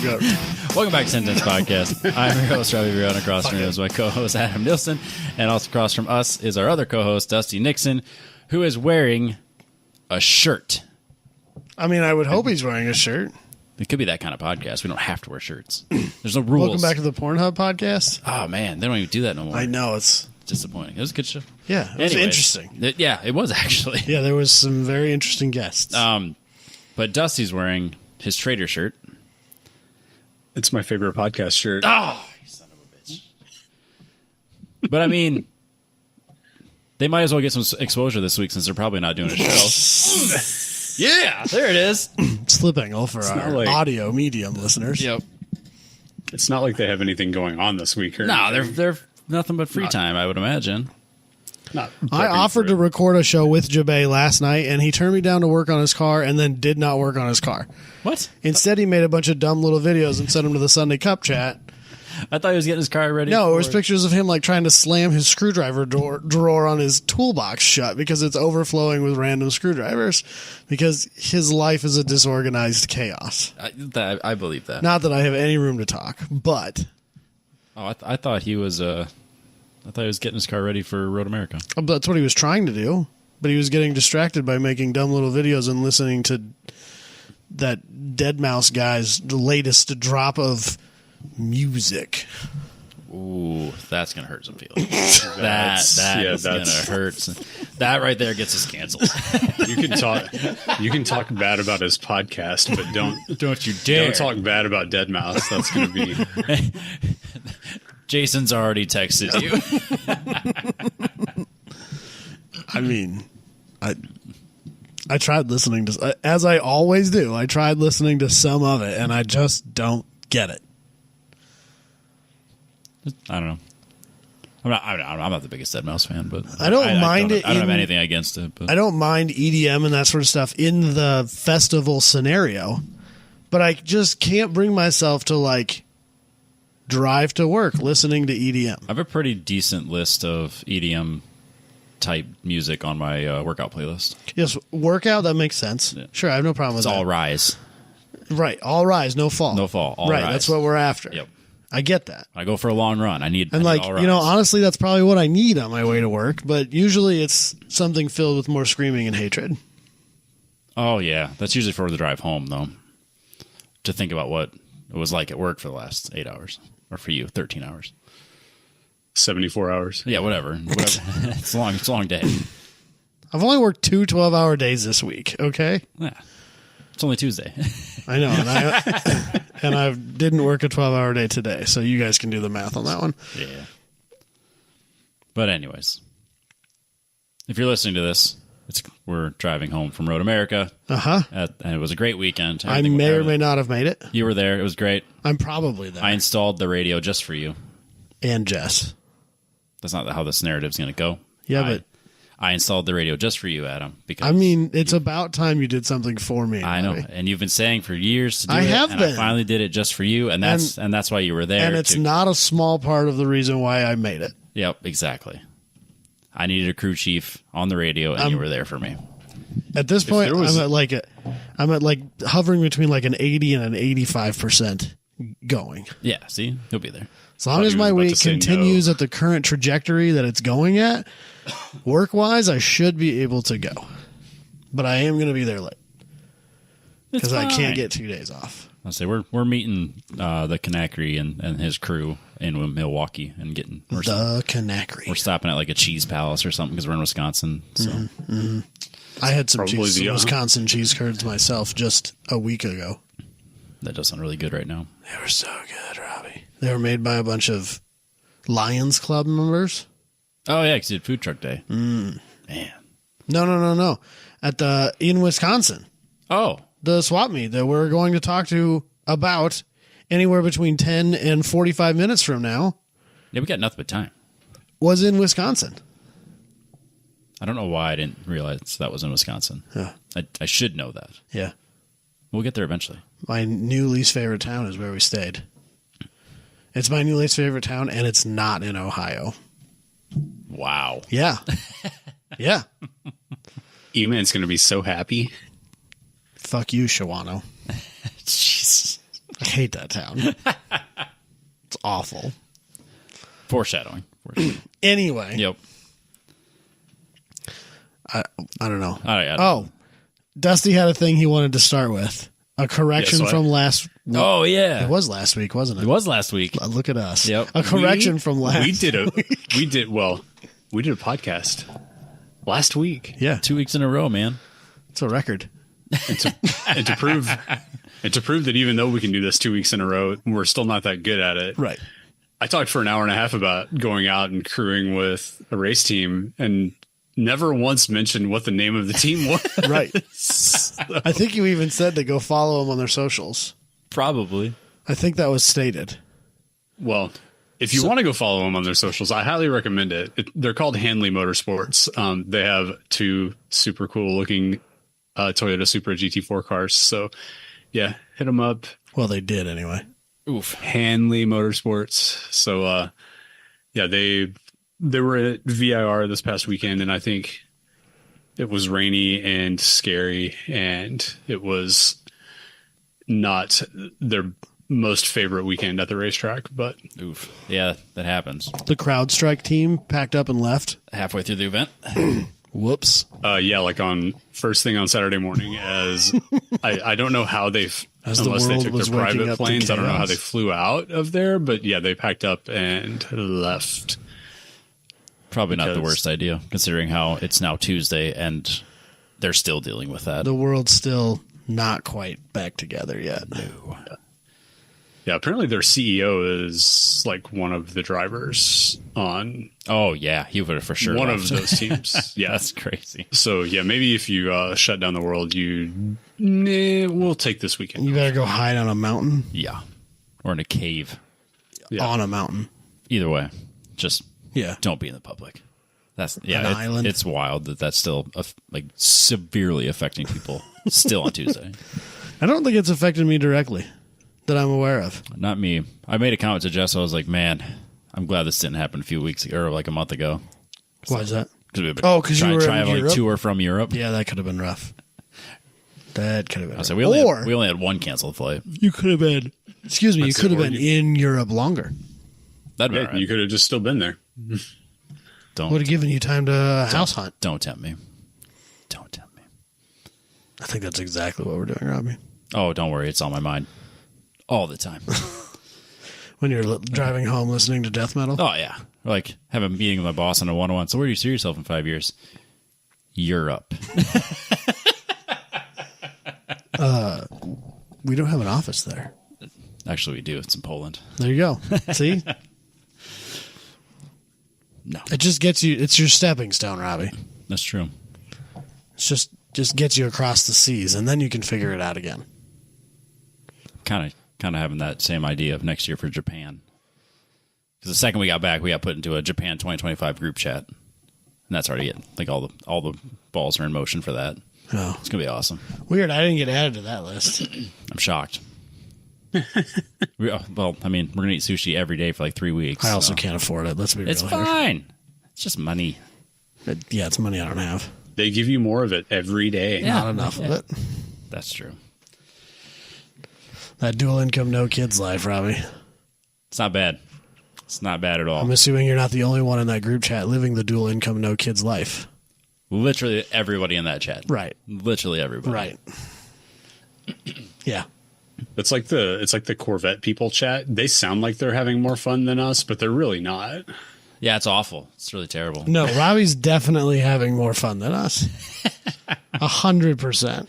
Welcome back to Sentence Podcast. I'm your host, Robbie Brown. Across from me is my co-host, Adam Nilsson. And also across from us is our other co-host, Dusty Nixon, who is wearing a shirt. I mean, I would hope he's wearing a shirt. It could be that kind of podcast. We don't have to wear shirts. There's no rules. Welcome back to the Pornhub podcast. Oh, man. They don't even do that no more. I know. It's disappointing. It was a good show. Yeah, it was interesting. It was actually. Yeah, there was some very interesting guests. But Dusty's wearing his trader shirt. It's my favorite podcast shirt. Oh, you son of a bitch. But I mean, they might as well get some exposure this week since they're probably not doing a show. Yeah, there it is. Slip angle for our audio medium listeners. Yep. It's not like they have anything going on this week. No, they're nothing but free time, I would imagine. I offered to record a show with Jabay last night, and he turned me down to work on his car and then did not work on his car. What? Instead, he made a bunch of dumb little videos and sent them to the Sunday Cup chat. I thought he was getting his car ready. No, it was pictures of him like trying to slam his screwdriver drawer on his toolbox shut because it's overflowing with random screwdrivers because his life is a disorganized chaos. I believe that. Not that I have any room to talk, but... Oh, I thought he was... I thought he was getting his car ready for Road America. That's what he was trying to do, but he was getting distracted by making dumb little videos and listening to that Deadmau5 guy's latest drop of music. Ooh, that's going to hurt some feelings. That's going to hurt. That right there gets us canceled. You can talk bad about his podcast, but don't you dare. Don't talk bad about Deadmau5. That's going to be... Jason's already texted you. I mean, I tried listening to, as I always do, I tried listening to some of it, and I just don't get it. I don't know. I'm not the biggest Deadmau5 fan, but I don't mind it. I don't have anything against it. But. I don't mind EDM and that sort of stuff in the festival scenario, but I just can't bring myself to like drive to work listening to EDM. I have a pretty decent list of EDM type music on my workout playlist. Yes, workout, that makes sense. Yeah. Sure, I have no problem with that. It's all rise. Right, all rise, no fall. No fall, all right, rise. That's what we're after. Yep. I get that. I go for a long run. I need like, all rise. You know, honestly, that's probably what I need on my way to work, but usually it's something filled with more screaming and hatred. Oh, yeah. That's usually for the drive home, though. To think about what it was like at work for the last 8 hours. Or for you, 13 hours. 74 hours. Yeah, whatever. It's a long day. I've only worked 2 12-hour days this week, okay? Yeah. It's only Tuesday. I know, and I didn't work a 12-hour day today, so you guys can do the math on that one. Yeah. But anyways, if you're listening to this, we're driving home from Road America. Uh-huh. And it was a great weekend. I may or may not have made it. You were there. It was great. I'm probably there. I installed the radio just for you. And Jess. That's not how this narrative's going to go. Yeah, but... I installed the radio just for you, Adam. Because I mean, it's about time you did something for me. I know. And you've been saying for years to do it. I have been. I finally did it just for you. And that's why you were there. And it's not a small part of the reason why I made it. Yep, exactly. I needed a crew chief on the radio, and you were there for me. At this point, I'm at hovering between like an 80 and an 85% going. Yeah, see? He'll be there. As long as my week continues at the current trajectory that it's going at, work-wise, I should be able to go. But I am going to be there late. Because I can't get 2 days off. I'll say we're meeting the Kanakri and his crew in Milwaukee and getting... The Kanakri. We're stopping at like a cheese palace or something because we're in Wisconsin. So. Mm-hmm. I had some Wisconsin cheese curds myself just a week ago. That does sound really good right now. They were so good, Robbie. They were made by a bunch of Lions Club members. Oh, yeah, because you did food truck day. Man. No. In Wisconsin. Oh. The swap meet that we're going to talk to about anywhere between 10 and 45 minutes from now. Yeah, we got nothing but time. Was in Wisconsin. I don't know why I didn't realize that was in Wisconsin. Yeah. I should know that. Yeah. We'll get there eventually. My new least favorite town is where we stayed. It's my new least favorite town, and it's not in Ohio. Wow. Yeah. Yeah. E-Man's going to be so happy. Fuck you, Shawano. Jesus. I hate that town. It's awful. Foreshadowing. Anyway. Yep. I don't know. I Oh, Dusty had a thing he wanted to start with. A correction from last week. Oh, yeah. It was last week, wasn't it? It was last week. Look at us. Yep. A correction from last We did a podcast last week. Yeah. 2 weeks in a row, man. It's a record. And to prove that even though we can do this 2 weeks in a row, we're still not that good at it. Right. I talked for an hour and a half about going out and crewing with a race team and never once mentioned what the name of the team was. Right. I think you even said to go follow them on their socials. Probably. I think that was stated. Well, if you want to go follow them on their socials, I highly recommend it. They're called Hanley Motorsports. They have 2 super cool looking Toyota Supra GT4 cars. So, yeah, hit them up. Well, they did anyway. Oof. Hanley Motorsports. So, yeah, they were at VIR this past weekend, and I think it was rainy and scary, and it was not their most favorite weekend at the racetrack. But Oof. Yeah, that happens. The CrowdStrike team packed up and left. Halfway through the event. Whoops. yeah, like on first thing on Saturday morning, as I don't know how As the unless they world took was their waking private up to planes. I don't know how chaos. they flew out of there, but yeah, they packed up and left. Probably not the Because- worst idea, considering how it's now Tuesday and they're still dealing with that. The world's still not quite back together yet. Yeah, apparently their CEO is like one of the drivers on Oh, yeah. He would have for sure one left. of those teams. Yeah. That's crazy. So, yeah, maybe if you shut down the world, we'll take this weekend. You better go hide on a mountain. Yeah. Or in a cave. Yeah. On a mountain. Either way, just Yeah. don't be in the public. That's An island. It's wild that that's still like severely affecting people still on Tuesday. I don't think it's affected me directly that I'm aware of. Not me. I made a comment to Jess. I was like, man, I'm glad this didn't happen a few weeks ago, or like a month ago. Why is that? Oh, because you were in traveling Europe? tour from Europe. Yeah, that could have been rough. That could have been I rough. said we only had one canceled flight. You could have been, excuse me, you could have been in Europe longer. That'd be Yeah, all right. you could have just still been there. Would have given you time to house hunt. Don't tempt me. Don't tempt me. I think that's exactly what we're doing, Robbie. Oh, don't worry. It's on my mind all the time. When you're driving home listening to death metal. Oh, yeah. Like, have a meeting with my boss on a one-on-one. So where do you see yourself in 5 years? Europe. We don't have an office there. Actually, we do. It's in Poland. There you go. See? No, It just gets you, it's your stepping stone, Robbie. that's true. It's just gets you across the seas, and then you can figure it out again. Kind of having that same idea of next year for Japan. Because the second we got back, we got put into a Japan 2025 group chat, and that's already it. Like all the balls are in motion for that. Oh, It's gonna be awesome. weird. I didn't get added to that list. I'm shocked. Well, I mean, we're gonna eat sushi every day for like 3 weeks. I also so can't afford it. Let's be real It's here. fine. It's just money. Yeah, it's money I don't have. They give you more of it every day. Yeah. Not enough of it. That's true. That dual income, no kids life, Robbie. It's not bad. It's not bad at all. I'm assuming you're not the only one in that group chat living the dual income, no kids life. Literally everybody in that chat. Right. Literally everybody. Right. Yeah. It's like the Corvette people chat. They sound like they're having more fun than us, but they're really not. Yeah, it's awful. It's really terrible. No, Robbie's definitely having more fun than us. 100%.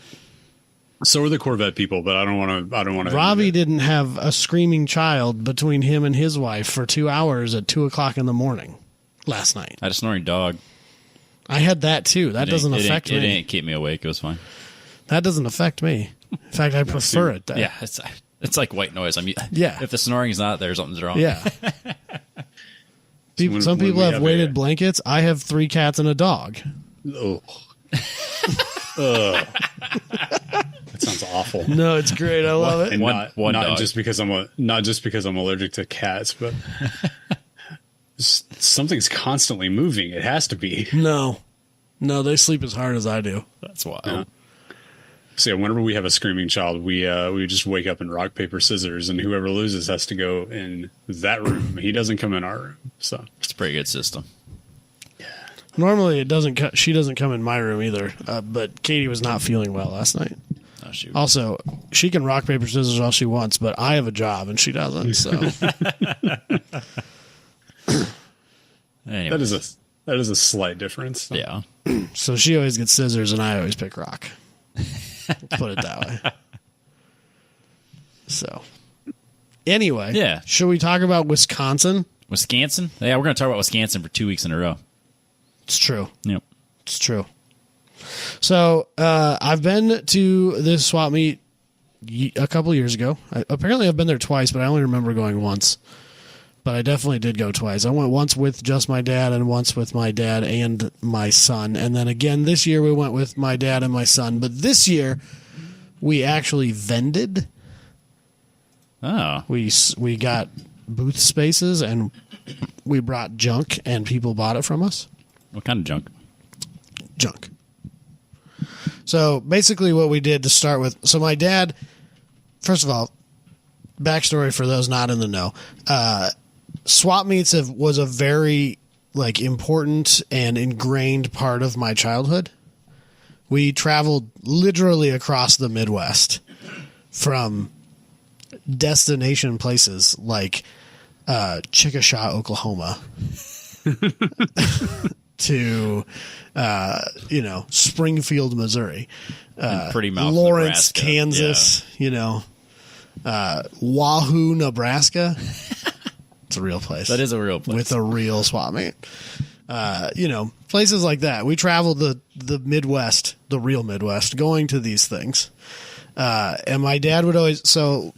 So are the Corvette people, but I don't want to. Robbie didn't have a screaming child between him and his wife for 2 hours at 2:00 in the morning last night. I had a snoring dog. I had that too. That doesn't It affect It me. didn't keep me awake. It was fine. That doesn't affect me. In fact, I prefer it. That. Yeah, it's like white noise. Yeah. If the snoring's not there, something's wrong. Yeah. When- Some when people we have have weighted a- blankets. I have 3 cats and a dog. Oh. Ugh. That sounds awful. No, it's great. I love it. And One not dog. just because I'm allergic to cats, but something's constantly moving. It has to be. No, they sleep as hard as I do. That's wild. So yeah, whenever we have a screaming child, we just wake up and rock, paper, scissors, and whoever loses has to go in that room. He doesn't come in our room. So It's a pretty good system. Normally, she doesn't come in my room either. But Katie was not feeling well last night. Oh, shoot. Also, she can rock, paper, scissors all she wants, but I have a job and she doesn't. So Anyway. that is a slight difference. Yeah. so she always gets scissors and I always pick rock. Put it that way. So anyway, Yeah. should we talk about Wisconsin? Wisconsin? Yeah, we're going to talk about Wisconsin for 2 weeks in a row. It's true. Yep. It's true. So I've been to this swap meet a couple years ago. Apparently, I've been there twice, but I only remember going once. But I definitely did go twice. I went once with just my dad and once with my dad and my son. And then again this year we went with my dad and my son. But this year we actually vended. Oh. We got booth spaces and we brought junk and people bought it from us. What kind of junk? Junk. So basically what we did to start with, so my dad, first of all, backstory for those not in the know, swap meets was a very important and ingrained part of my childhood. We traveled literally across the Midwest from destination places like Chickasha, Oklahoma to Springfield, Missouri, Pretty Mouth, Lawrence, Nebraska. Kansas, Wahoo, Nebraska. It's a real place. That is a real place. With a real swap meet. Places like that. We traveled the Midwest, the real Midwest, going to these things. And my dad would always, so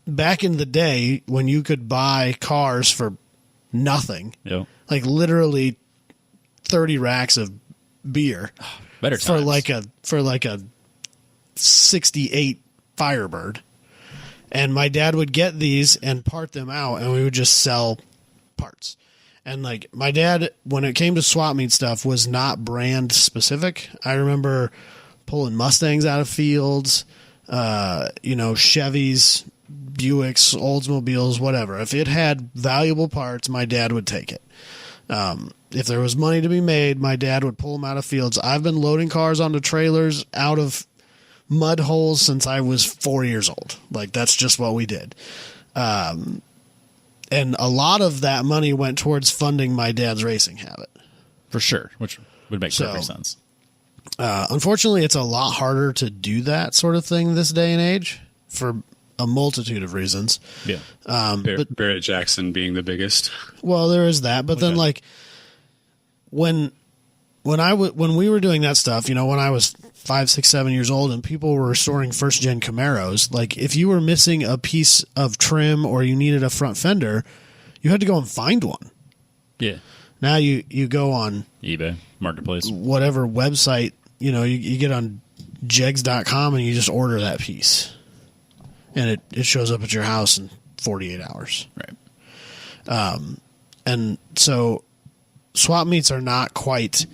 back in the day when you could buy cars for nothing, Yep. literally 30 racks of beer Better times. for like a 68 Firebird. And my dad would get these and part them out, and we would just sell parts. And my dad, when it came to swap meet stuff, was not brand specific. I remember pulling Mustangs out of fields, Chevys, Buicks, Oldsmobiles, whatever. If it had valuable parts, my dad would take it. If there was money to be made, my dad would pull them out of fields. I've been loading cars onto trailers out of mud holes since I was 4 years old. That's just what we did. And a lot of that money went towards funding my dad's racing habit. For sure, which would make perfect sense. Unfortunately, it's a lot harder to do that sort of thing this day and age for a multitude of reasons. Yeah. Barrett Jackson being the biggest. Well, there is that, but then when we were doing that stuff, when I was 5, 6, 7 years old and people were restoring first gen Camaros, if you were missing a piece of trim or you needed a front fender, you had to go and find one. Yeah. Now you go on eBay, Marketplace. Whatever website, you get on jegs.com and you just order that piece. And it shows up at your house in 48 hours. Right. And so swap meets are not quite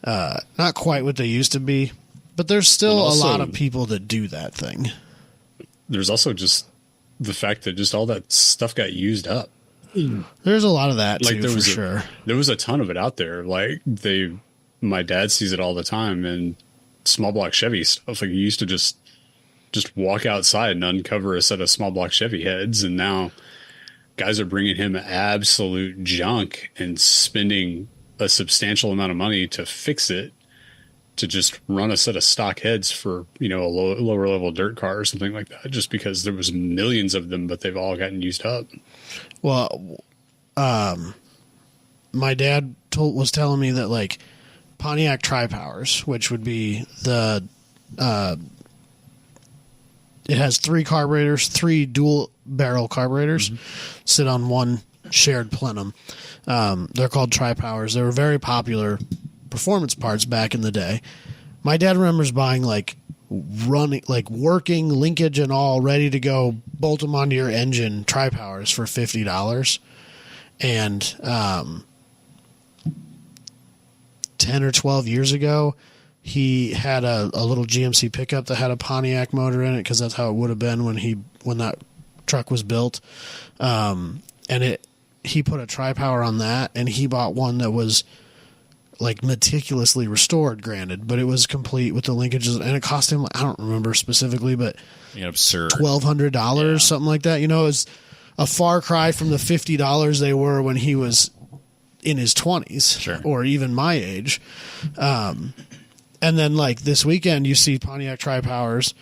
what they used to be, but there's still a lot of people that do that thing. There's also just the fact that just all that stuff got used up. There's a lot of that too, there was for sure. There was a ton of it out there. My dad sees it all the time, and small block Chevy stuff. You used to just walk outside and uncover a set of small block Chevy heads, and now guys are bringing him absolute junk and spending a substantial amount of money to fix it, to just run a set of stock heads for a lower level dirt car or something like that, just because there was millions of them, but they've all gotten used up. Well, my dad was telling me that Pontiac Tri-Powers, which would be it has 3 carburetors, 3 dual barrel carburetors, sit on one shared plenum. They're called Tri-Powers. They were very popular performance parts back in the day. My dad remembers buying working linkage and all ready to go, bolt them onto your engine Tri-Powers for $50. And 10 or 12 years ago, He had a little GMC pickup that had a Pontiac motor in it because that's how it would have been when that truck was built. He put a tri-power on that, and he bought one that was like meticulously restored, granted, but it was complete with the linkages, and it cost him, I don't remember specifically, but absurd $1,200, something like that. It was a far cry from the $50 they were when he was in his 20s, sure, or even my age. And then like this weekend, you see Pontiac tri-powers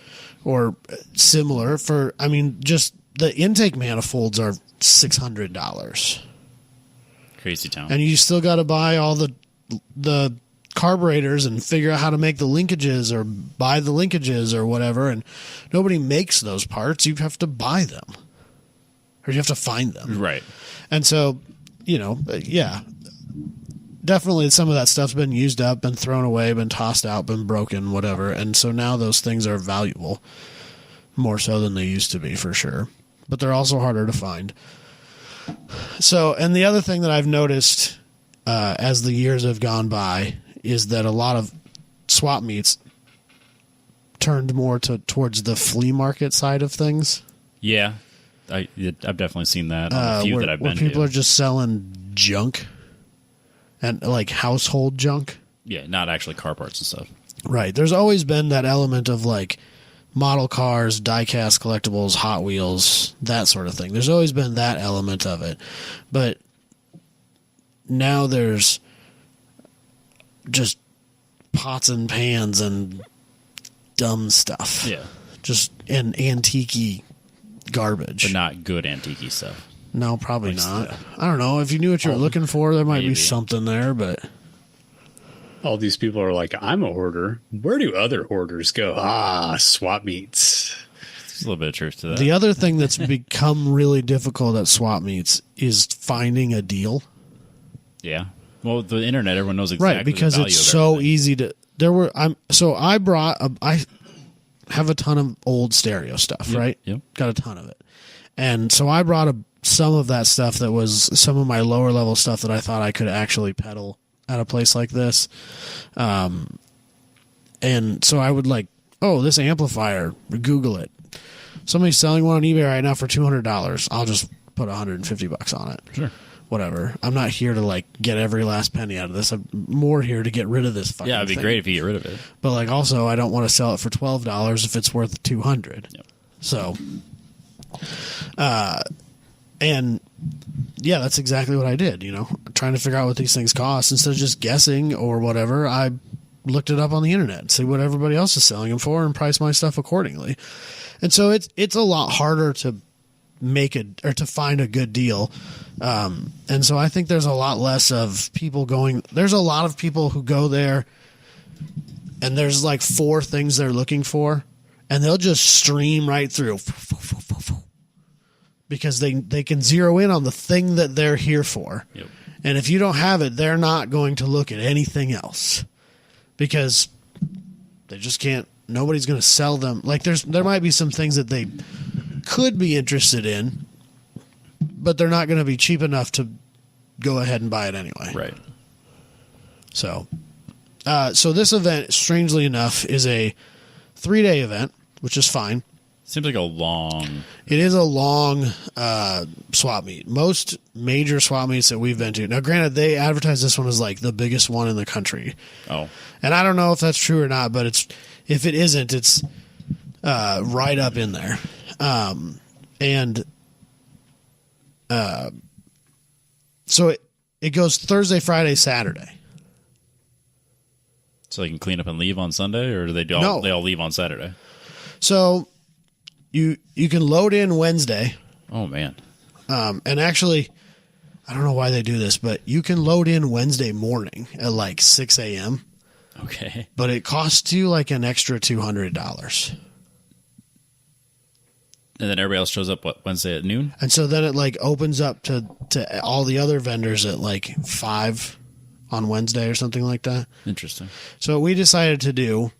or similar for, just the intake manifolds are $600. Crazy town. And you still got to buy all the carburetors and figure out how to make the linkages or buy the linkages or whatever. And nobody makes those parts. You have to buy them, or you have to find them. Right. And so, yeah, definitely some of that stuff's been used up, been thrown away, been tossed out, been broken, whatever. And so now those things are valuable more so than they used to be, for sure. But they're also harder to find. So, and the other thing that I've noticed as the years have gone by is that a lot of swap meets turned more towards the flea market side of things. Yeah, I've definitely seen that on a few that I've been to. Where people are just selling junk and like household junk. Yeah, not actually car parts and stuff. Right. There's always been that element of like model cars, die-cast collectibles, Hot Wheels, that sort of thing. There's always been that element of it. But now there's just pots and pans and dumb stuff. Yeah. Just an antique-y garbage. But not good antique stuff. No, probably not. I don't know. If you knew what you were looking for, there might be something there, but... All these people are like, I'm a hoarder. Where do other hoarders go? Swap meets. There's a little bit of truth to that. The other thing that's become really difficult at swap meets is finding a deal. Yeah. Well, the internet, everyone knows exactly right, because the value it's of so everything. easy to. I have a ton of old stereo stuff, right? Yep. Got a ton of it, and so I brought some of that stuff that was some of my lower level stuff that I thought I could actually pedal at a place like this, and so I would like, this amplifier. Google it. Somebody's selling one on eBay right now for $200. I'll just put $150 on it. Sure. Whatever. I'm not here to like get every last penny out of this. I'm more here to get rid of this fucking thing. Yeah, it'd be great if you get rid of it. But like also I don't want to sell it for $12 if it's worth $200. Yep. So and yeah, that's exactly what I did, trying to figure out what these things cost instead of just guessing or whatever. I looked it up on the internet and see what everybody else is selling them for and price my stuff accordingly. And so it's a lot harder to to find a good deal. And so I think there's a lot less of people going. There's a lot of people who go there and there's like 4 things they're looking for and they'll just stream right through because they can zero in on the thing that they're here for. Yep. And if you don't have it, they're not going to look at anything else because they just can't. Nobody's going to sell them. Like there might be some things that they could be interested in, but they're not going to be cheap enough to go ahead and buy it anyway. Right. So this event, strangely enough, is a 3-day event, which is fine. Seems like a long... It is a long swap meet. Most major swap meets that we've been to. Now, granted, they advertise this one as like the biggest one in the country. Oh. And I don't know if that's true or not, but if it isn't, it's right up in there. So it goes Thursday, Friday, Saturday. So they can clean up and leave on Sunday, or do they No. they all leave on Saturday? So you can load in Wednesday. Oh, man. And actually, I don't know why they do this, but you can load in Wednesday morning at like 6 a.m. Okay. But it costs you like an extra $200. And then everybody else shows up, Wednesday at noon? And so then it like opens up to all the other vendors at like 5 on Wednesday or something like that. Interesting. So what we decided to do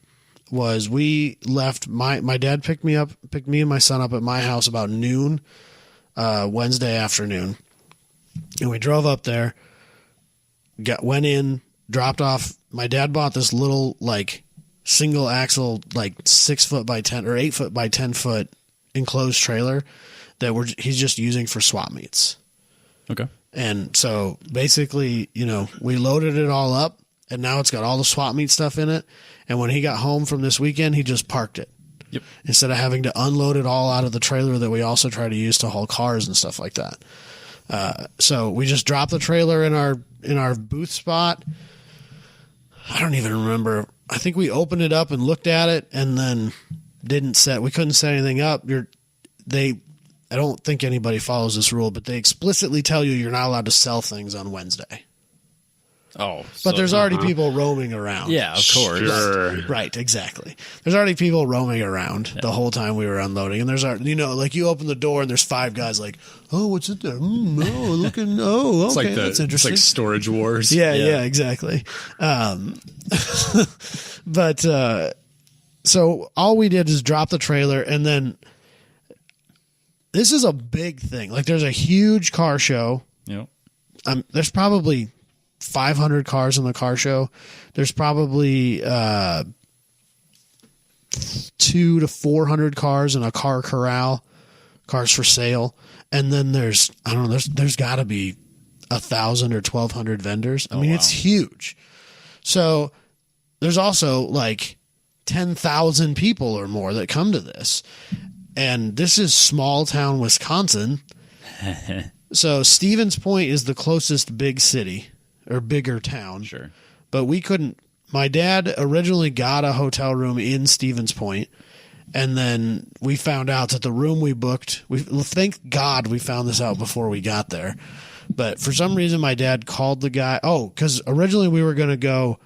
was we left, my dad picked me and my son up at my house about noon Wednesday afternoon. And we drove up there, went in, dropped off. My dad bought this little like single axle, like 6 foot by 10 or 8 foot by 10 foot enclosed trailer that he's just using for swap meets. Okay. And so basically, we loaded it all up, and now it's got all the swap meet stuff in it. And when he got home from this weekend, he just parked it. Yep. Instead of having to unload it all out of the trailer that we also try to use to haul cars and stuff like that. So we just dropped the trailer in our booth spot. I don't even remember. I think we opened it up and looked at it, and then we couldn't set anything up. I don't think anybody follows this rule, but they explicitly tell you you're not allowed to sell things on Wednesday. Oh, but there's already people roaming around. Yeah, of course. Sure. Right, exactly. There's already people roaming around the whole time we were unloading, and there's like you open the door and there's 5 guys like, oh, what's it there? Looking. Oh, okay, that's interesting. It's like Storage Wars. Yeah, exactly. But so all we did is drop the trailer, and then this is a big thing. Like, there's a huge car show. Yep. There's probably 500 cars in the car show. There's probably 200 to 400 cars in a car corral, cars for sale. And then there's got to be 1,000 or 1,200 vendors. I mean, wow. It's huge. So there's also like 10,000 people or more that come to this. And this is small town Wisconsin. So Stevens Point is the closest big city or bigger town. Sure. But we couldn't. My dad originally got a hotel room in Stevens Point, and then we found out that the room we booked, thank God we found this out before we got there. But for some reason, my dad called the guy. Oh, because originally we were going to go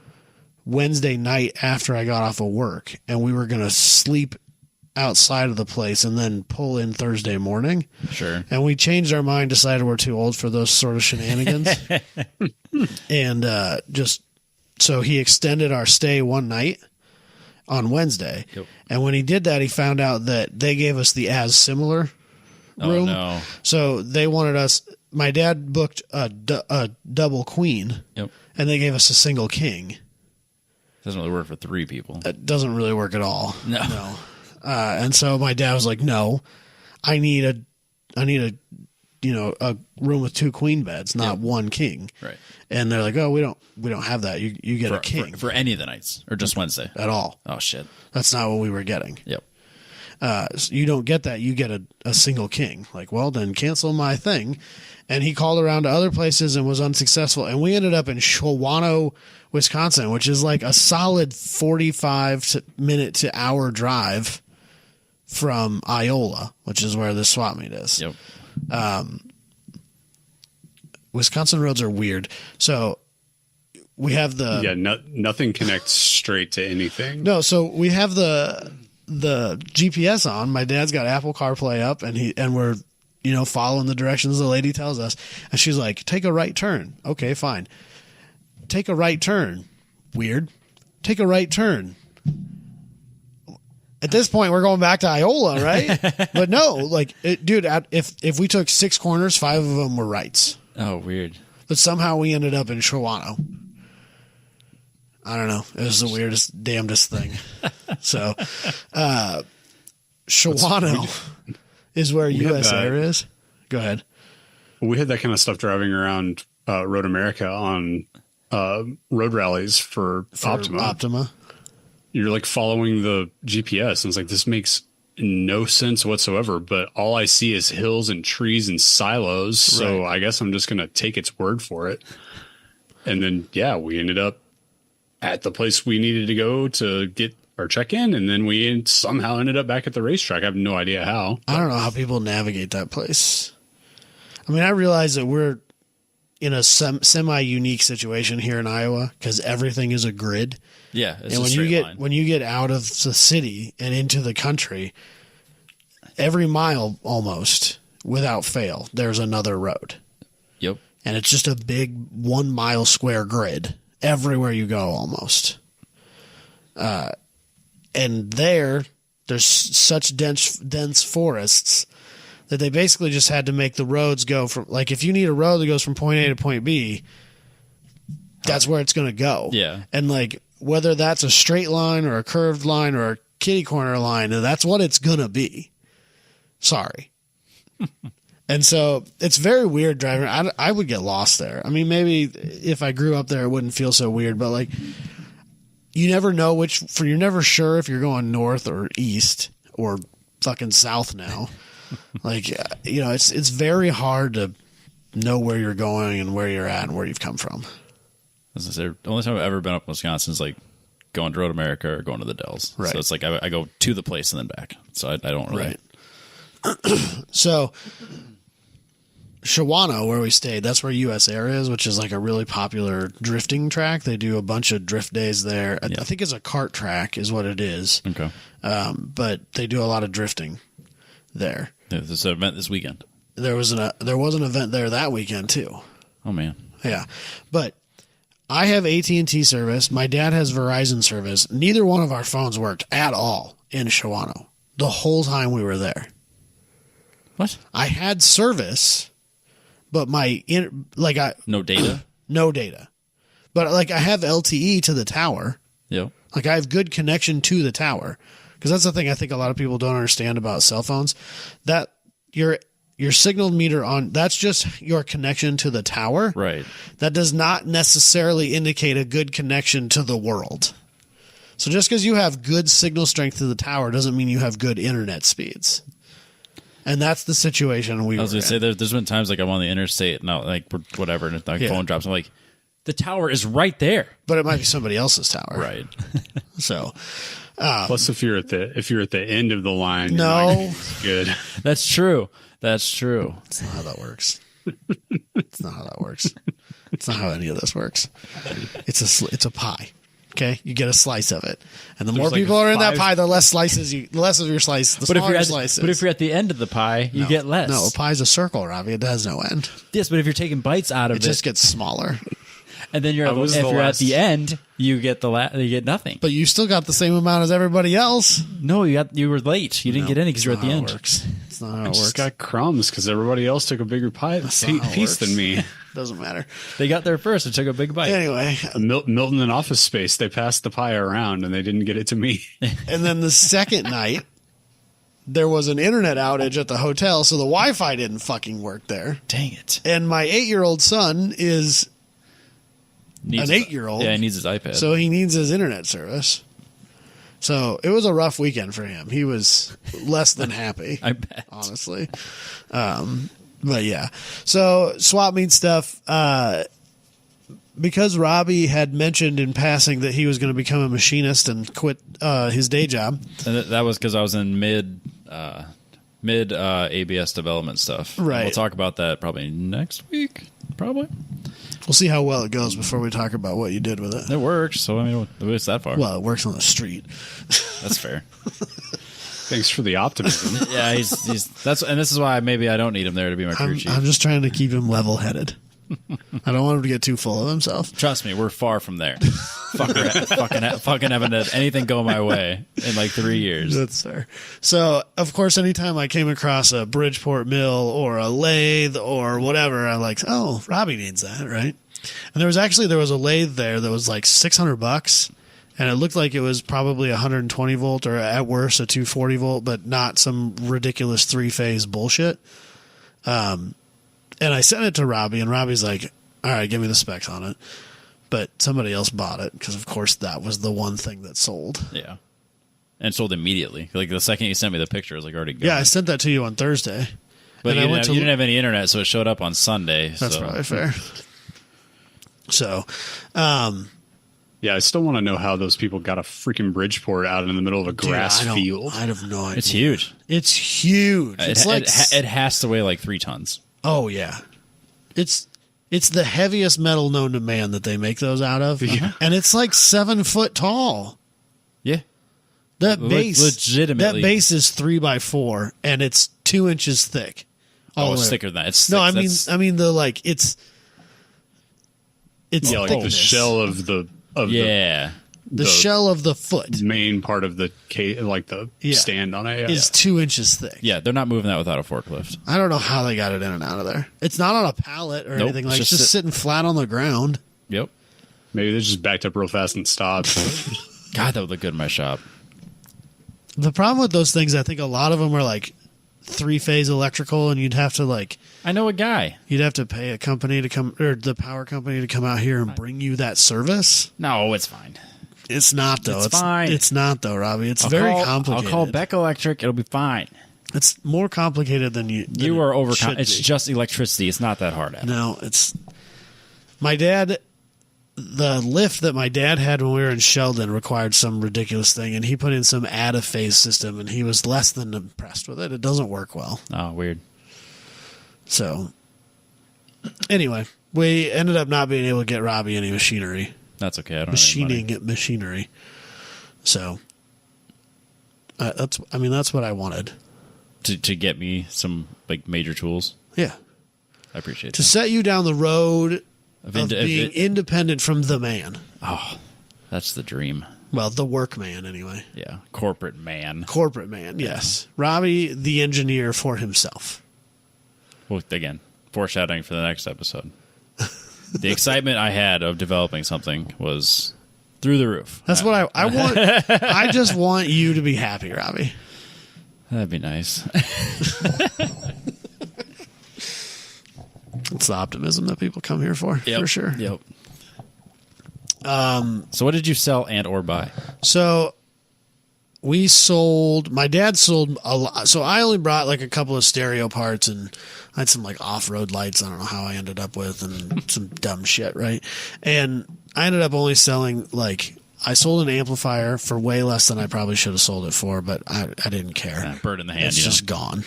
Wednesday night after I got off of work, and we were going to sleep outside of the place and then pull in Thursday morning. Sure. And we changed our mind, decided we're too old for those sort of shenanigans. And so he extended our stay one night on Wednesday. Yep. And when he did that, he found out that they gave us the as similar room. Oh, no. So they wanted us, my dad booked a double queen. Yep. And they gave us a single king. Doesn't really work for 3 people. It doesn't really work at all. No. And so my dad was like, "No, I need a room with 2 queen beds, not 1 king." Right. And they're like, "Oh, we don't have that. You get a king for any of the nights, or just Wednesday at all." Oh shit. That's not what we were getting. Yep. So you don't get that. You get a single king. Like, well, then cancel my thing. And he called around to other places and was unsuccessful. And we ended up in Shawano, Wisconsin, which is like a solid 45-minute to hour drive from Iola, which is where the swap meet is. Yep. Wisconsin roads are weird. So we have nothing connects straight to anything. No, so we have the GPS on. My dad's got Apple CarPlay up, and we're following the directions the lady tells us. And she's like, "Take a right turn." Okay, fine. Take a right turn. Weird. Take a right turn. At this point, we're going back to Iola, right? But no, like, dude, if we took 6 corners, 5 of them were rights. Oh, weird. But somehow we ended up in Shawano. I don't know. It was the weirdest, damnedest thing. So, Shawano is where US Air is. Go ahead. We had that kind of stuff driving around Road America on road rallies for Optima. You're like following the GPS, and it's like, this makes no sense whatsoever, but all I see is hills and trees and silos. So I guess I'm just going to take its word for it. And then, we ended up at the place we needed to go to get our check-in, and then we somehow ended up back at the racetrack. I have no idea how. I don't know how people navigate that place. I mean, I realize that we're in a semi-unique situation here in Iowa because everything is a grid. Yeah, it's and line. when you get out of the city and into the country, every mile almost without fail, there's another road. Yep. And it's just a big 1 mile square grid everywhere you go almost. And there's such dense forests that they basically just had to make the roads go from, like, if you need a road that goes from point A to point B, that's where it's going to go. Yeah. And like whether that's a straight line or a curved line or a kitty corner line, that's what it's going to be. Sorry. And so it's very weird driving. I would get lost there. I mean, maybe if I grew up there, it wouldn't feel so weird, but like, you never know you're never sure if you're going north or east or fucking south now. Like, it's very hard to know where you're going and where you're at and where you've come from. As I said, the only time I've ever been up in Wisconsin is like going to Road America or going to the Dells. Right. So it's like I go to the place and then back. So I don't really. Right. So Shawano, where we stayed, that's where US Air is, which is like a really popular drifting track. They do a bunch of drift days there. I think it's a kart track is what it is. Okay. But they do a lot of drifting there. Yeah, there's an event this weekend. There was an event there that weekend too. Oh man. Yeah. But I have AT&T service. My dad has Verizon service. Neither one of our phones worked at all in Shawano the whole time we were there. What? I had service, but no data. No data. But like I have LTE to the tower. Yep. Like I have good connection to the tower. Because that's the thing I think a lot of people don't understand about cell phones. That your signal meter that's just your connection to the tower. Right. That does not necessarily indicate a good connection to the world. So just because you have good signal strength to the tower doesn't mean you have good internet speeds. And that's the situation we were in. I was going to say, there's been times like I'm on the interstate and whatever, and my phone drops. I'm like, the tower is right there. But it might be somebody else's tower. Right. So... plus, if you're at the end of the line, no, good. That's true. That's true. That's not how that works. It's not how that works. It's not how any of this works. It's a pie. Okay, you get a slice of it, and the more people are in that pie, the less of your slice. The smaller slices. But if you're at the end of the pie, you get less. No, a pie's a circle, Robbie. It has no end. Yes, but if you're taking bites out of it, it just gets smaller. And then if you're at the end, you get you get nothing. But you still got the same amount as everybody else. No, you were late. You didn't get any because you're at the end. It's not how it works. Just got crumbs because everybody else took a bigger piece than me. Doesn't matter. They got there first and took a big bite. Anyway, Milton and Office Space, they passed the pie around and they didn't get it to me. And then the second night, there was an internet outage at the hotel, so the Wi-Fi didn't fucking work there. Dang it! And my 8-year-old son is an 8-year-old. Yeah, he needs his iPad. So he needs his internet service. So it was a rough weekend for him. He was less than happy. I bet. Honestly. But yeah. So swap meet stuff. Because Robbie had mentioned in passing that he was going to become a machinist and quit his day job. And that was because I was in mid ABS development stuff. Right. And we'll talk about that probably next week. Probably. We'll see how well it goes before we talk about what you did with it. It works, so I mean, it's that far. Well, it works on the street. That's fair. Thanks for the optimism. Yeah, and this is why maybe I don't need him there to be my crew chief. I'm just trying to keep him level-headed. I don't want him to get too full of himself. Trust me, we're far from there. fucking haven't had anything go my way in like 3 years. That's fair. So, of course, anytime I came across a Bridgeport mill or a lathe or whatever, I'm like, oh, Robbie needs that, right? And there was a lathe there that was like $600, and it looked like it was probably 120 volt or at worst a 240 volt, but not some ridiculous 3-phase bullshit. And I sent it to Robbie, and Robbie's like, all right, give me the specs on it. But somebody else bought it because, of course, that was the one thing that sold. Yeah. And sold immediately. Like the second you sent me the picture, it was like already gone. Yeah, I sent that to you on Thursday. But you didn't have any internet, so it showed up on Sunday. That's probably fair. So, yeah, I still want to know how those people got a freaking Bridgeport out in the middle of a grass field. I have no idea. It's huge. It's huge. It has to weigh like 3 tons. Oh, yeah. It's the heaviest metal known to man that they make those out of. Yeah. And it's like 7 foot tall. Yeah. That base legitimately. That base is 3x4 and it's 2 inches thick. It's thicker than that. It's no, I mean it's yeah, like the shell of the shell of the foot, main part of the stand on it is 2 inches thick. Yeah, they're not moving that without a forklift. I don't know how they got it in and out of there. It's not on a pallet or anything. Like it's just sitting flat on the ground. Yep. Maybe they just backed up real fast and stopped. God, that would look good in my shop. The problem with those things, I think a lot of them are like 3-phase electrical, and you'd have to I know a guy. You'd have to pay a company to come, or the power company to come out here and bring you that service. No, it's fine. It's not though. It's fine. It's not though, Robbie. It's very complicated. I'll call Beck Electric. It'll be fine. It's more complicated than you. You are It's just electricity. It's not that hard. No, it's my dad. The lift that my dad had when we were in Sheldon required some ridiculous thing, and he put in some add-a-phase system, and he was less than impressed with it. It doesn't work well. Oh, weird. So, anyway, we ended up not being able to get Robbie any machinery. That's okay. I don't have any money. Machinery. So, that's what I wanted. To get me some major tools. Yeah. I appreciate to set you down the road of being independent from the man. Oh, that's the dream. Well, the workman, anyway. Yeah, corporate man. Corporate man, yes. Robbie, the engineer for himself. Well, again, foreshadowing for the next episode. The excitement I had of developing something was through the roof. That's what I want. I just want you to be happy, Robbie. That'd be nice. It's the optimism that people come here for sure. Yep. So what did you sell and or buy? So my dad sold a lot. So I only brought a couple of stereo parts, and I had some off-road lights I don't know how I ended up with, and some dumb shit, right? And I ended up only selling I sold an amplifier for way less than I probably should have sold it for, but I didn't care. Bird in the hand. It's just gone.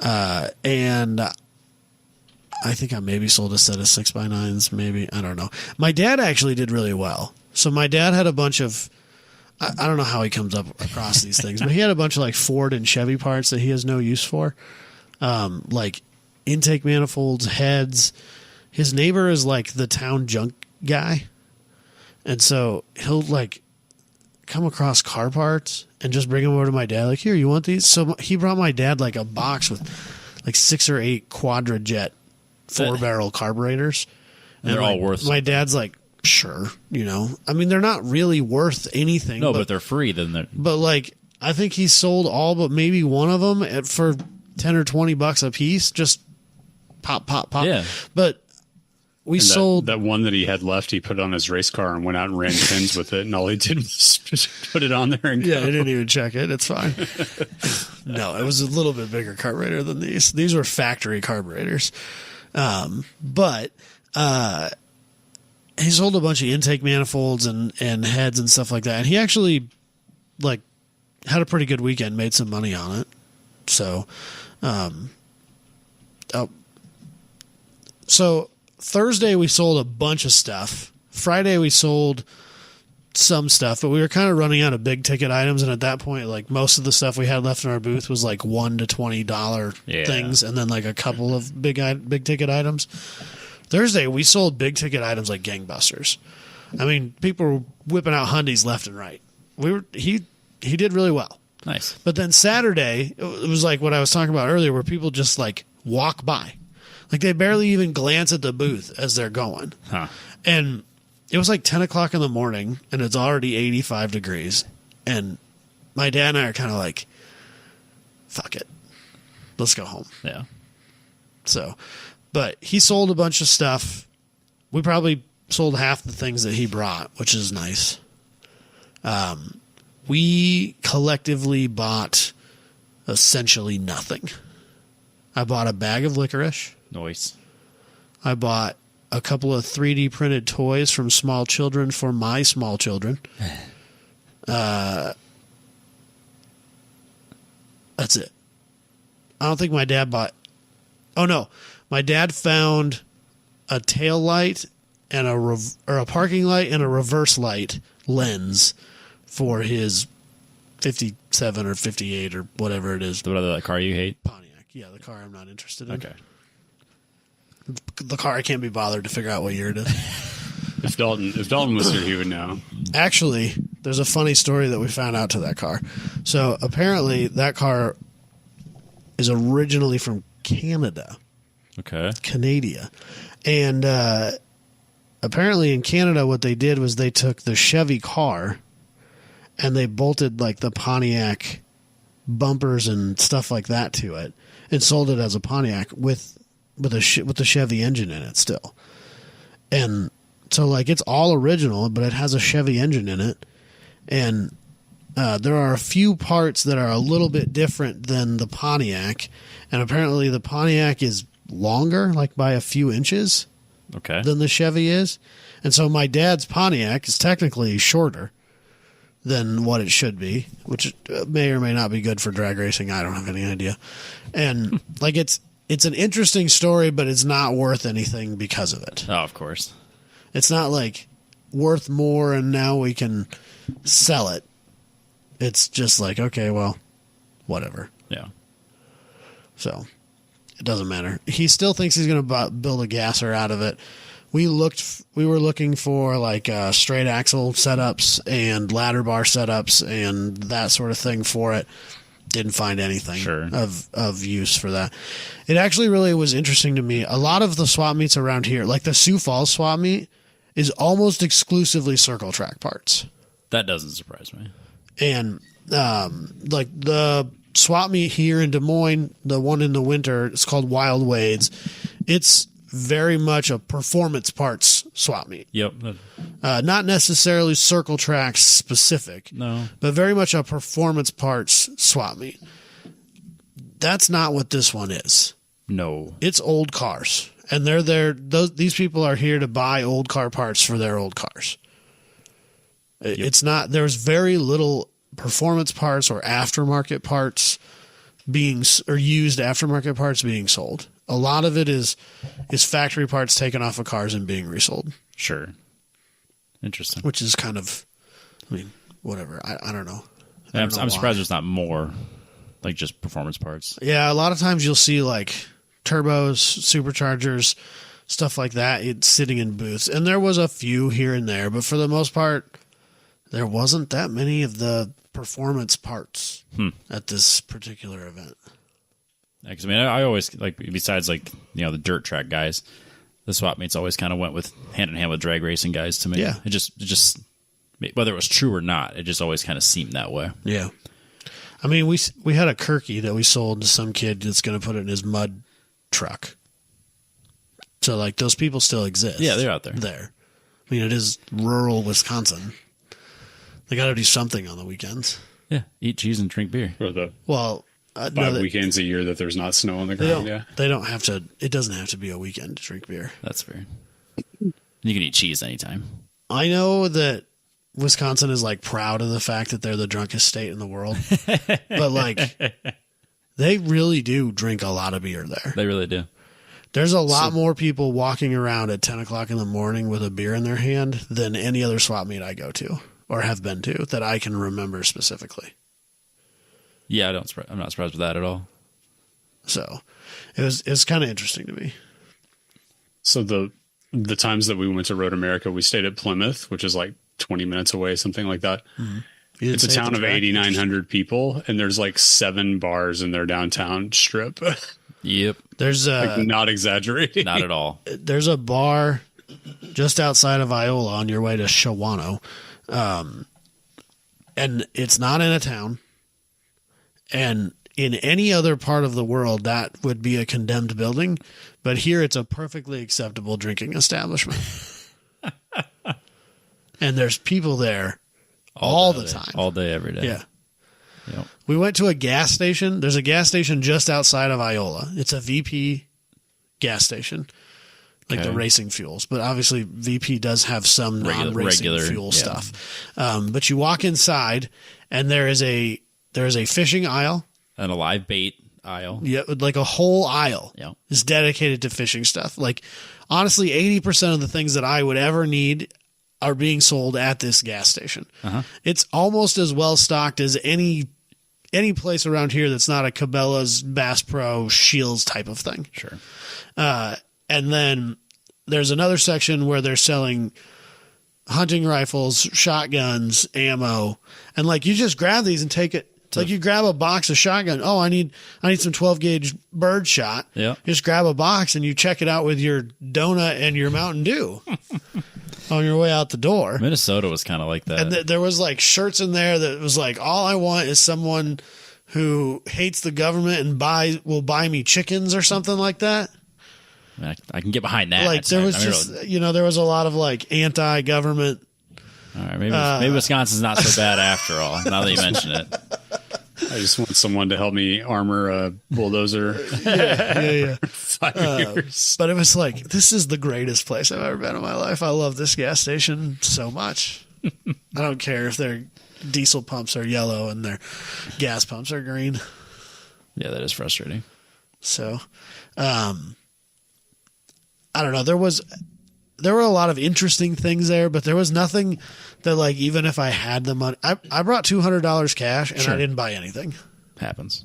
And I think I maybe sold a set of 6x9s, maybe. I don't know. My dad actually did really well. So my dad had a bunch of, I don't know how he comes up across these things, but he had a bunch of Ford and Chevy parts that he has no use for. Intake manifolds, heads. His neighbor is the town junk guy. And so he'll come across car parts and just bring them over to my dad. Here, you want these? So he brought my dad a box with 6 or 8 Quadrajet 4-barrel carburetors. And they're all worth my dad's sure, they're not really worth anything. No, but they're free. Then but I think he sold all but maybe one of them for $10 or $20 a piece. Just pop. Yeah. But we sold that one that he had left. He put on his race car and went out and ran pins with it, and all he did was just put it on there and go. Yeah, he didn't even check it. It's fine. No, it was a little bit bigger carburetor than these. These were factory carburetors. But he sold a bunch of intake manifolds and heads and stuff like that. And he actually had a pretty good weekend, made some money on it. So, so Thursday we sold a bunch of stuff. Friday we sold some stuff, but we were kind of running out of big ticket items, and at that point most of the stuff we had left in our booth was $1 to $20 things, and then a couple of big ticket items. Thursday we sold big ticket items like gangbusters. People were whipping out Hyundais left and right. He did really well. Nice. But then Saturday it was what I was talking about earlier, where people just walk by. They barely even glance at the booth as they're going. Huh. And it was 10 o'clock in the morning, and it's already 85 degrees. And my dad and I are kind of fuck it. Let's go home. Yeah. So, but he sold a bunch of stuff. We probably sold half the things that he brought, which is nice. We collectively bought essentially nothing. I bought a bag of licorice. Nice. I bought a couple of 3D printed toys from small children for my small children. That's it. I don't think my dad bought... Oh, no. My dad found a tail light and a parking light and a reverse light lens for his 57 or 58 or whatever it is. The other car you hate? Pontiac. Yeah, the car I'm not interested in. Okay. The car I can't be bothered to figure out what year it is. If Dalton was here, he would know. Actually, there's a funny story that we found out to that car. So apparently that car is originally from Canada. Okay. Canada. And apparently in Canada, what they did was they took the Chevy car and they bolted like the Pontiac bumpers and stuff like that to it and sold it as a Pontiac with the Chevy engine in it still. And so like it's all original, but it has a Chevy engine in it. And there are a few parts that are a little bit different than the Pontiac. And apparently the Pontiac is longer, like by a few inches than the Chevy is. And so my dad's Pontiac is technically shorter than what it should be, which may or may not be good for drag racing. I don't have any idea. And like it's an interesting story, but it's not worth anything because of it. Oh, of course. It's not like worth more and now we can sell it. It's just like, okay, well, whatever. Yeah. So it doesn't matter. He still thinks he's going to build a gasser out of it. We were looking for like straight axle setups and ladder bar setups and that sort of thing for it. Didn't find anything of use for that. It actually really was interesting to me. A lot of the swap meets around here, like the Sioux Falls swap meet, is almost exclusively circle track parts. That doesn't surprise me. And like the swap meet here in Des Moines, the one in the winter, it's called Wild Wades. It's very much a performance parts swap meet. Yep. Not necessarily circle tracks specific. No. But very much a performance parts swap meet. That's not what this one is. No. It's old cars. And they're there. These people are here to buy old car parts for their old cars. Yep. It's not, there's very little performance parts or aftermarket parts used aftermarket parts being sold. A lot of it is factory parts taken off of cars and being resold. Sure. Interesting. Which is kind of, I mean, whatever. I don't know. I'm surprised there's not more like just performance parts. Yeah, a lot of times you'll see like turbos, superchargers, stuff like that. It's sitting in booths. And there was a few here and there, but for the most part, there wasn't that many of the performance parts at this particular event. Because I mean, I always like, besides like, you know, the dirt track guys, the swap meets always kind of went with hand in hand with drag racing guys to me. Yeah. It just whether it was true or not, it just always kind of seemed that way. Yeah. I mean, we had a Kirky that we sold to some kid that's going to put it in his mud truck. So like those people still exist. Yeah, they're out there. I mean, it is rural Wisconsin. They got to do something on the weekends. Yeah, eat cheese and drink beer. Or the Well, 5 weekends a year that there's not snow on the ground. They don't have to. It doesn't have to be a weekend to drink beer. That's fair. You can eat cheese anytime. I know that Wisconsin is like proud of the fact that they're the drunkest state in the world, but like they really do drink a lot of beer there. They really do. There's a lot more people walking around at 10 o'clock in the morning with a beer in their hand than any other swap meet I go to or have been to that I can remember specifically. Yeah, I'm not surprised with that at all. So it was kind of interesting to me. So the times that we went to Road America, we stayed at Plymouth, which is like 20 minutes away, something like that. Mm-hmm. It's a town of 8,900 people, and there's like 7 bars in their downtown strip. Yep. There's like, not exaggerating. Not at all. There's a bar just outside of Iola on your way to Shawano. And it's not in a town. And in any other part of the world, that would be a condemned building. But here it's a perfectly acceptable drinking establishment. And there's people there all the time. All day, every day. Yeah. Yep. We went to a gas station. There's a gas station just outside of Iola. It's a VP gas station, like the racing fuels. But obviously VP does have some non-racing fuel stuff. But you walk inside, and there is a fishing aisle. And a live bait aisle. Yeah, like a whole aisle is dedicated to fishing stuff. Like, honestly, 80% of the things that I would ever need are being sold at this gas station. Uh-huh. It's almost as well stocked as any place around here that's not a Cabela's, Bass Pro, Shields type of thing. Sure. And then there's another section where they're selling hunting rifles, shotguns, ammo, and like you just grab these and take it. Like you grab a box of shotgun. Oh, I need some 12 gauge bird shot. Yeah. Just grab a box and you check it out with your donut and your Mountain Dew. on your way out the door. Minnesota was kind of like that. And there was like shirts in there that was like, all I want is someone who hates the government and will buy me chickens or something like that. I can get behind that. Like there was there was a lot of like anti-government. All right, maybe Wisconsin's not so bad after all. Now that you mention it, I just want someone to help me armor a bulldozer. Yeah. 5 years. But it was like, this is the greatest place I've ever been in my life. I love this gas station so much. I don't care if their diesel pumps are yellow and their gas pumps are green. Yeah, that is frustrating. So, I don't know. There were a lot of interesting things there, but there was nothing that, like, even if I had the money, I brought $200 cash and I didn't buy anything. Happens.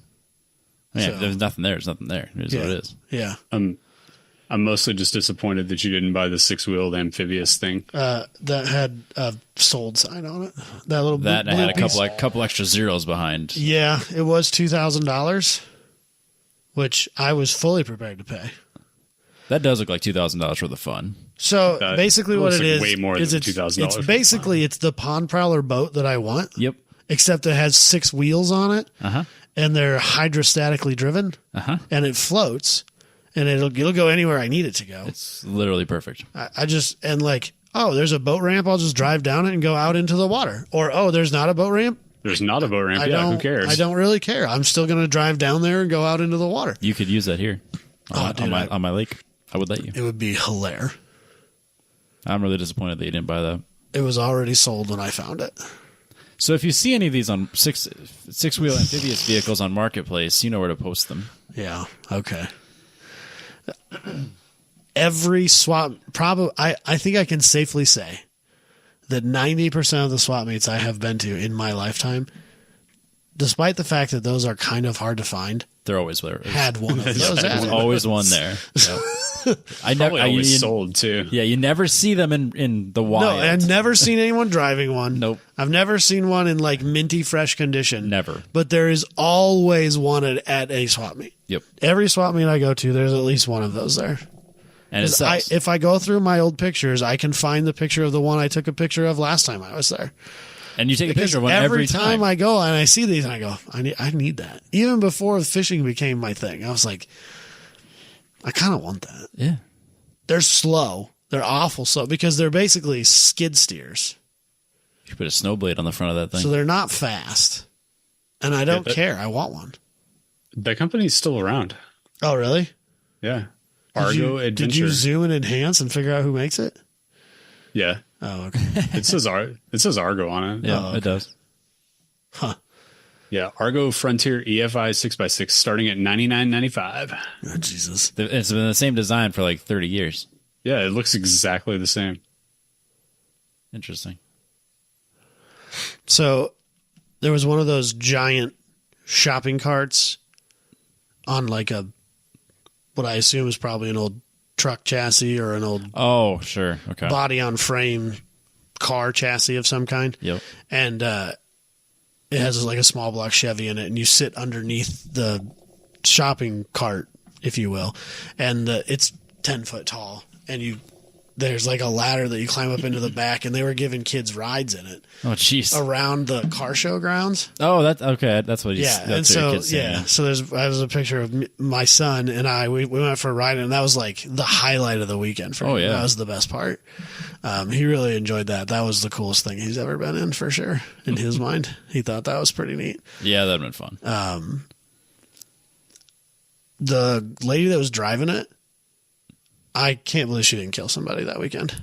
Yeah, So- if there's nothing there. There's nothing there. It is what it is. Yeah. I'm mostly just disappointed that you didn't buy the 6-wheeled amphibious thing. That had a sold sign on it. That little That blue had a piece. couple extra zeros behind. Yeah, it was $2,000, which I was fully prepared to pay. That does look like $2,000 worth of fun. So That basically, what looks it like is way more is than it's $2,000 It's basically it's the pond prowler boat that I want. Yep. Except it has 6 wheels on it, and they're hydrostatically driven, and it floats, and it'll go anywhere I need it to go. It's literally perfect. I just and like, oh, there's a boat ramp. I'll just drive down it and go out into the water. Or oh, there's not a boat ramp. There's not a boat ramp. Who cares? I don't really care. I'm still going to drive down there and go out into the water. You could use that here on my lake. I would let you. It would be hilarious. I'm really disappointed that you didn't buy that. It was already sold when I found it. So if you see any of these on six-wheel amphibious vehicles on Marketplace, you know where to post them. Yeah. Okay. Every swap, I think I can safely say that 90% of the swap meets I have been to in my lifetime, despite the fact that those are kind of hard to find, They're always there. had one of those. There's at it. always one there. Yep. Probably always sold too. Yeah, you never see them in the wild. No, I've never seen anyone driving one. Nope. I've never seen one in like minty fresh condition. Never. But there is always one at a swap meet. Yep. Every swap meet I go to, there's at least one of those there. And it sells. If I go through my old pictures, I can find the picture of the one I took a picture of last time I was there. And you take a Because picture of one every time. I go and I see these and I go, I need that. Even before fishing became my thing, I was like, I kind of want that. Yeah. They're slow. They're awful slow because they're basically skid steers. You put a snow blade on the front of that thing. So they're not fast. And I don't care. I want one. That company's still around. Oh, really? Yeah. Argo Adventure. Did you zoom and enhance and figure out who makes it? Yeah. Oh, okay. It says Argo on it. Yeah, Oh, okay. it does. Huh. Yeah. Argo Frontier EFI 6x6 starting at $99.95. Oh, Jesus. It's been the same design for like 30 years. Yeah. It looks exactly the same. Interesting. So there was one of those giant shopping carts on like what I assume is probably an old truck chassis or an old Oh, sure. Okay. body on frame car chassis of some kind. Yep. And it has like a small block Chevy in it, and you sit underneath the shopping cart, if you will, and it's 10 foot tall, and there's like a ladder that you climb up into the back, and they were giving kids rides in it Oh, jeez. around the car show grounds. Oh, that's okay. That's what. Yeah, That's and what so your kid's saying. so there's a picture of my son and I. We went for a ride, and that was like the highlight of the weekend for him. Oh, yeah. That was the best part. He really enjoyed that. That was the coolest thing he's ever been in, for sure. In his mind, he thought that was pretty neat. Yeah, that'd been fun. The lady that was driving it, I can't believe she didn't kill somebody that weekend.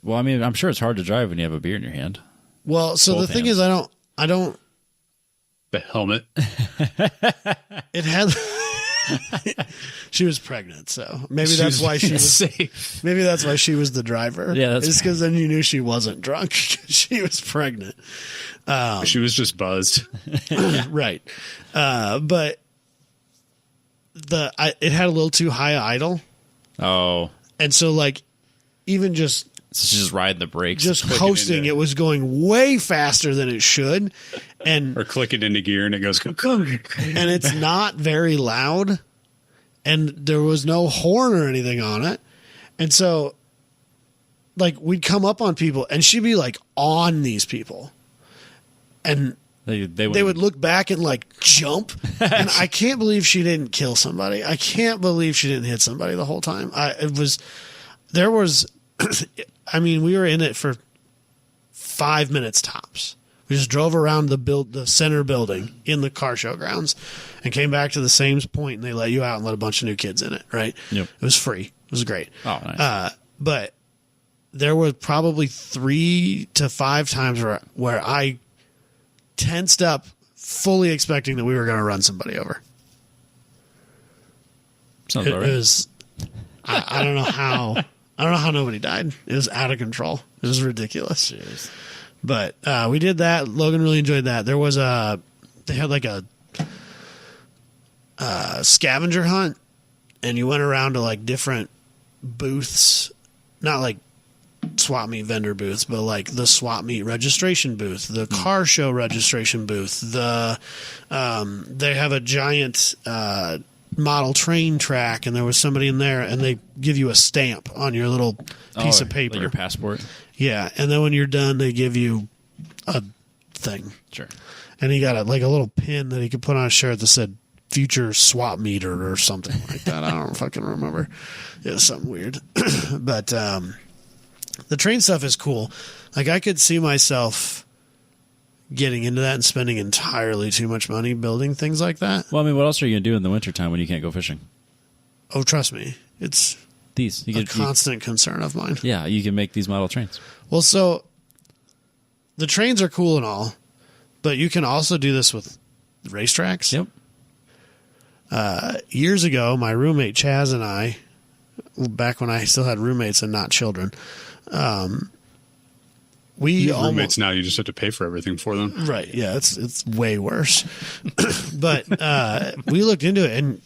Well, I mean, I'm sure it's hard to drive when you have a beer in your hand. Well, so Both the thing hands. is, I don't. The helmet. It had. She was pregnant, so maybe that's why she was safe. Maybe that's why she was the driver. Yeah, that's it's because then you knew she wasn't drunk. She was pregnant, She was just buzzed. right? But it had a little too high idle, Oh, and so like even just so she's just riding the brakes. coasting, into- it was going way faster than it should, and Or click it into gear and it goes. and it's not very loud, and there was no horn or anything on it, and so like we'd come up on people and she'd be like on these people. And they would look back and like jump. And I can't believe she didn't kill somebody. I can't believe she didn't hit somebody the whole time. We were in it for 5 minutes tops. We just drove around the center building in the car show grounds and came back to the same point, and they let you out and let a bunch of new kids in it, right? Yep. It was free. It was great. Oh, nice. But there were probably 3 to 5 times where I tensed up, fully expecting that we were going to run somebody over. Sounds about right. It was, I don't know how. I don't know how nobody died. It was out of control. It was ridiculous. Jeez. But we did that. Logan really enjoyed that. There was they had like a scavenger hunt, and you went around to like different booths, not like swap meet vendor booths, but like the swap meet registration booth, the car show registration booth. They have a giant model train track, and there was somebody in there, and they give you a stamp on your little piece of paper, like your passport. Yeah, and then when you're done, they give you a thing. Sure. And he got a little pin that he could put on a shirt that said "Future Swap Meter" or something like that. I don't fucking remember. It was something weird. But the train stuff is cool. Like, I could see myself getting into that and spending entirely too much money building things like that. Well, I mean, what else are you going to do in the wintertime when you can't go fishing? Oh, trust me. It's These. constant concern of mine. Yeah, you can make these model trains. Well, so the trains are cool and all, but you can also do this with racetracks. Yep. Years ago, my roommate Chaz and I, back when I still had roommates and not children, you have roommates now. You just have to pay for everything for them. Right. Yeah, it's way worse. But we looked into it, and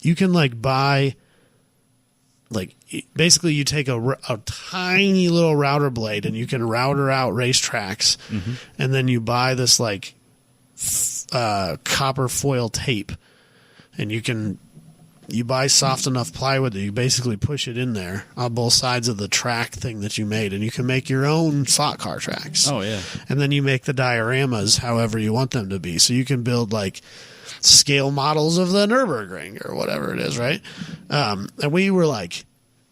you can like buy, like, basically you take a tiny little router blade and you can router out racetracks, and then you buy this like copper foil tape, and you buy soft enough plywood that you basically push it in there on both sides of the track thing that you made, and you can make your own slot car tracks. Oh, yeah. And then you make the dioramas however you want them to be. So you can build like scale models of the Nürburgring or whatever it is, right? And we were like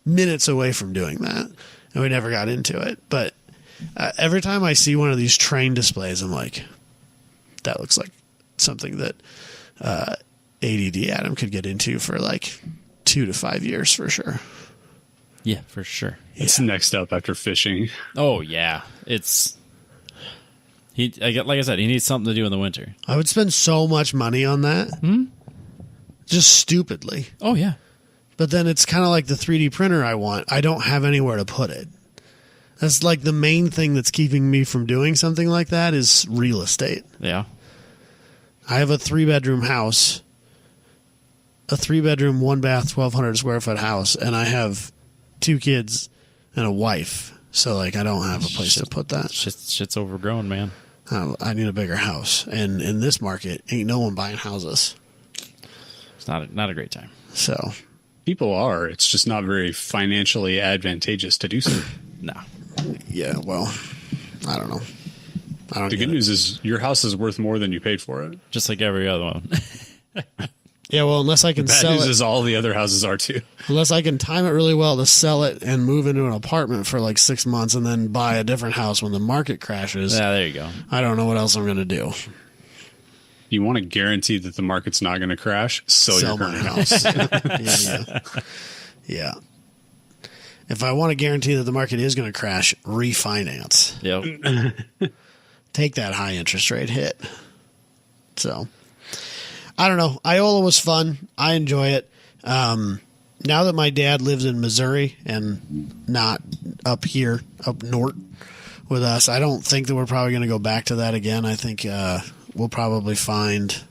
minutes away from doing that, and we never got into it. But every time I see one of these train displays, I'm like, that looks like something that ADD Adam could get into for like 2 to 5 years for sure. Yeah, for sure. It's next up after fishing. Oh, yeah. Like I said, he needs something to do in the winter. I would spend so much money on that. Just stupidly. Oh, yeah. But then it's kind of like the 3D printer I want. I don't have anywhere to put it. That's like the main thing that's keeping me from doing something like that is real estate. Yeah. I have a 3-bedroom house, a 3-bedroom, 1-bath, 1,200 square foot house, and I have 2 kids and a wife. So, like, I don't have a place to put that. Shit's overgrown, man. I need a bigger house. And in this market, ain't no one buying houses. It's not a great time. So people are. It's just not very financially advantageous to do so. No. Yeah, well, I don't know. The good news is your house is worth more than you paid for it. Just like every other one. Yeah, well, unless I can Bad sell news it. is all the other houses are too. Unless I can time it really well to sell it and move into an apartment for like 6 months and then buy a different house when the market crashes. Yeah, there you go. I don't know what else I'm going to do. You want to guarantee that the market's not going to crash? Sell your my current house. Yeah. If I want to guarantee that the market is going to crash, refinance. Yep. Take that high interest rate hit. So, I don't know. Iola was fun. I enjoy it. Now that my dad lives in Missouri and not up here, up north with us, I don't think that we're probably going to go back to that again. I think we'll probably find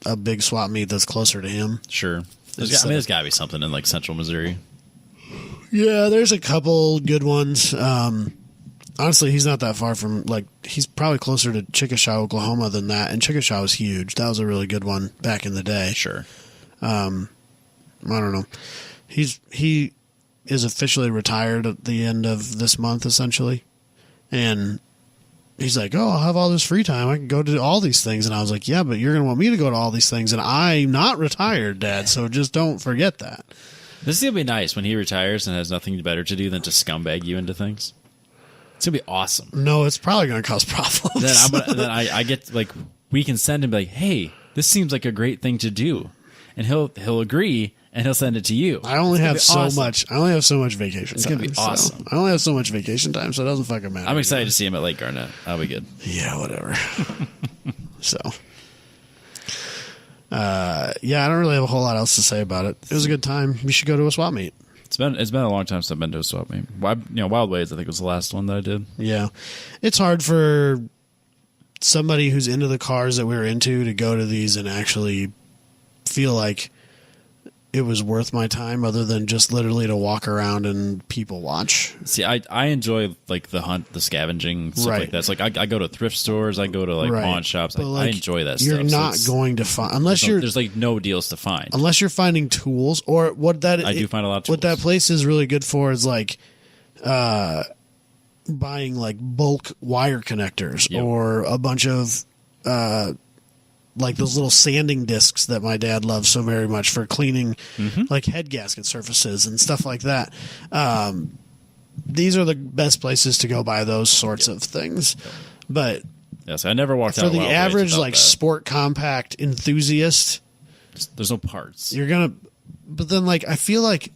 a big swap meet that's closer to him. Sure. There's got to be something in like central Missouri. Yeah, there's a couple good ones. Honestly, he's not that far from, like, he's probably closer to Chickasha, Oklahoma than that. And Chickasha was huge. That was a really good one back in the day. Sure. I don't know. He is officially retired at the end of this month, essentially. And he's like, oh, I'll have all this free time. I can go to all these things. And I was like, yeah, but you're going to want me to go to all these things. And I'm not retired, Dad. So just don't forget that. This is going to be nice when he retires and has nothing better to do than to scumbag you into things. It's going to be awesome. No, it's probably going to cause problems. Then I get, like, we can send him, like, hey, this seems like a great thing to do. And he'll agree, and he'll send it to you. I only have so much vacation time. It's going to be awesome. I only have so much vacation time, so it doesn't fucking matter. I'm excited to see him at Lake Garnett. That'll be good. Yeah, whatever. So, yeah, I don't really have a whole lot else to say about it. It was a good time. We should go to a swap meet. It's been a long time since I've been to a swap meet. Wild Ways, I think, was the last one that I did. Yeah, it's hard for somebody who's into the cars that we were into to go to these and actually feel like it was worth my time, other than just literally to walk around and people watch. See, I enjoy like the hunt, the scavenging, stuff like that. It's like I go to thrift stores, I go to like pawn shops. I enjoy that you're stuff. You're not going to find there's like no deals to find unless you're finding tools, or I do find a lot of tools. What that place is really good for is like buying like bulk wire connectors or a bunch of like those little sanding discs that my dad loves so very much for cleaning like head gasket surfaces and stuff like that. These are the best places to go buy those sorts of things. But yes, I never walked out for the average like sport compact enthusiast. There's no parts. But then like I feel like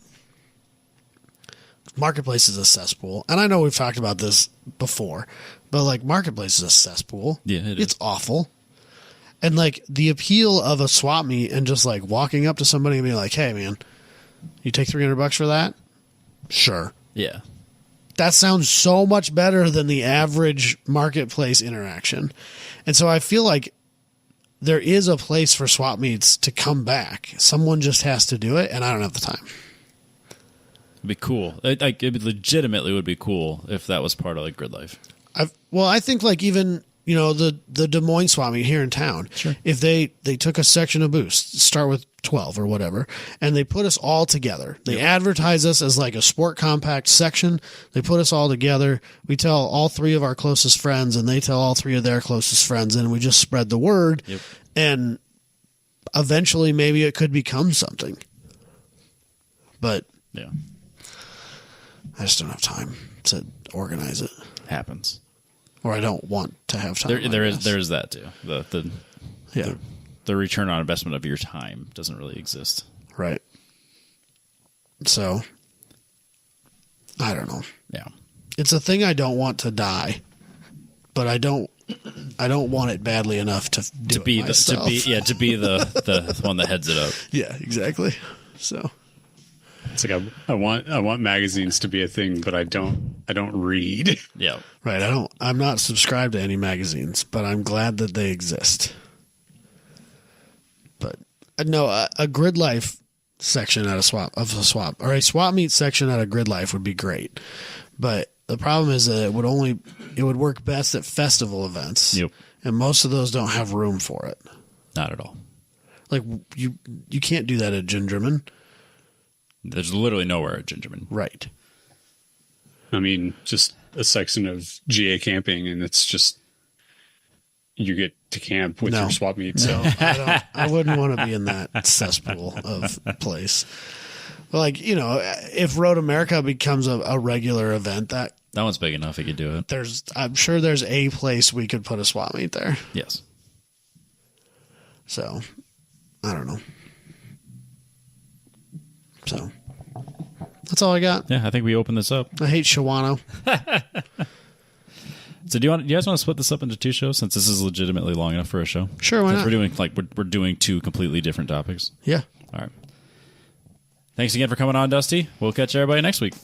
Marketplace is a cesspool, and I know we've talked about this before, but like Marketplace is a cesspool. Yeah, it's awful. And like the appeal of a swap meet and just like walking up to somebody and being like, "Hey, man, you take $300 for that?" Sure. Yeah. That sounds so much better than the average Marketplace interaction. And so I feel like there is a place for swap meets to come back. Someone just has to do it, and I don't have the time. It'd be cool. It legitimately would be cool if that was part of like Grid Life. I think like even the Des Moines swap meet here in town. Sure. If they took a section of booths, start with 12 or whatever, and they put us all together. They advertise us as like a sport compact section. They put us all together. We tell all three of our closest friends, and they tell all three of their closest friends, and we just spread the word. Yep. And eventually, maybe it could become something. But yeah, I just don't have time to organize it. Happens. Or I don't want to have time. There is that too. The return on investment of your time doesn't really exist. Right. So I don't know. Yeah. It's a thing I don't want to die, but I don't want it badly enough to be the one that heads it up. Yeah, exactly. So it's like I want magazines to be a thing, but I don't read. Yeah. Right. I'm not subscribed to any magazines, but I'm glad that they exist. But no, a Grid Life section at a swap or a swap meet section at a Grid Life would be great. But the problem is that it would work best at festival events. Yep. And most of those don't have room for it. Not at all. Like you can't do that at Gingerman. There's literally nowhere at Gingerman. Right. I mean, just a section of GA camping, and it's just you get to camp with your swap meet. So I wouldn't want to be in that cesspool of place. But like, if Road America becomes a regular event, that one's big enough. You could do it. I'm sure there's a place we could put a swap meet there. Yes. So I don't know. So that's all I got. Yeah, I think we opened this up. I hate Shawano. So do you guys want to split this up into two shows, since this is legitimately long enough for a show? Sure, why not? We're doing two completely different topics. Yeah. All right. Thanks again for coming on, Dusty. We'll catch everybody next week.